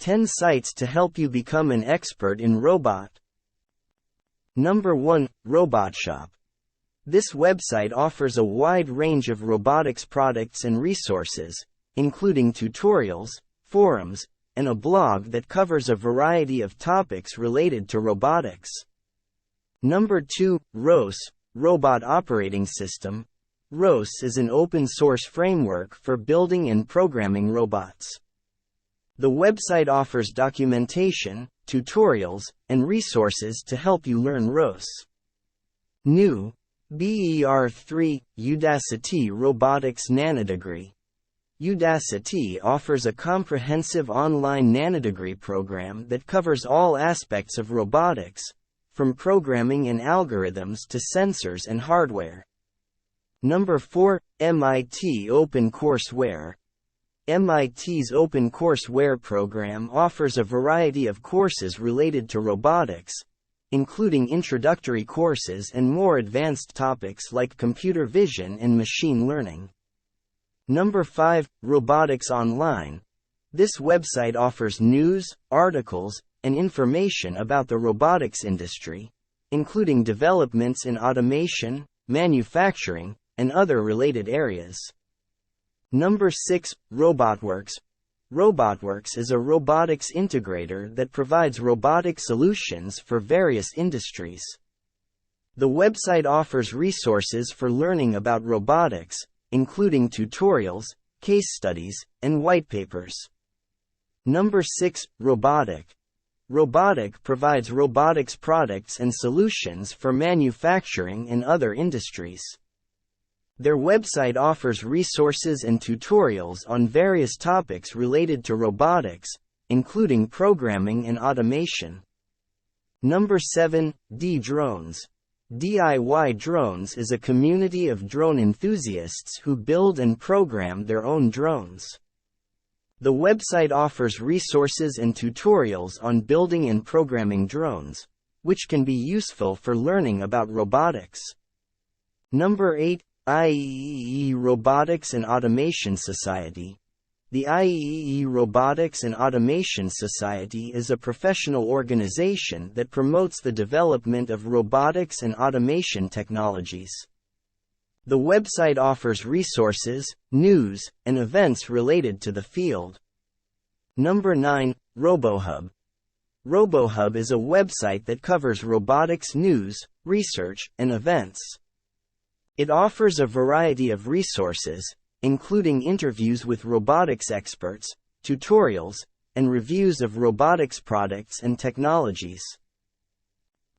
10 sites to help you become an expert in robot. Number 1. Robot Shop. This website offers a wide range of robotics products and resources, including tutorials, forums, and a blog that covers a variety of topics related to robotics. Number 2. ROS, Robot Operating System. ROS is an open-source framework for building and programming robots. The website offers documentation, tutorials, and resources to help you learn ROS. New. BER3, Udacity Robotics Nanodegree. Udacity offers a comprehensive online nanodegree program that covers all aspects of robotics, from programming and algorithms to sensors and hardware. Number 4. MIT OpenCourseWare. MIT's OpenCourseWare program offers a variety of courses related to robotics, including introductory courses and more advanced topics like computer vision and machine learning. Number 5. Robotics Online. This website offers news, articles, and information about the robotics industry, including developments in automation, manufacturing, and other related areas. Number 6. RobotWorks. RobotWorks is a robotics integrator that provides robotic solutions for various industries. The website offers resources for learning about robotics, including tutorials, case studies, and white papers. Number 6. Robotic. Robotic provides robotics products and solutions for manufacturing and other industries. Their website offers resources and tutorials on various topics related to robotics, including programming and automation. Number 7. D-Drones. DIY Drones is a community of drone enthusiasts who build and program their own drones. The website offers resources and tutorials on building and programming drones, which can be useful for learning about robotics. Number 8. IEEE Robotics and Automation Society. The IEEE Robotics and Automation Society is a professional organization that promotes the development of robotics and automation technologies. The website offers resources, news, and events related to the field. Number 9. RoboHub. RoboHub is a website that covers robotics news, research, and events. It offers a variety of resources, including interviews with robotics experts, tutorials, and reviews of robotics products and technologies.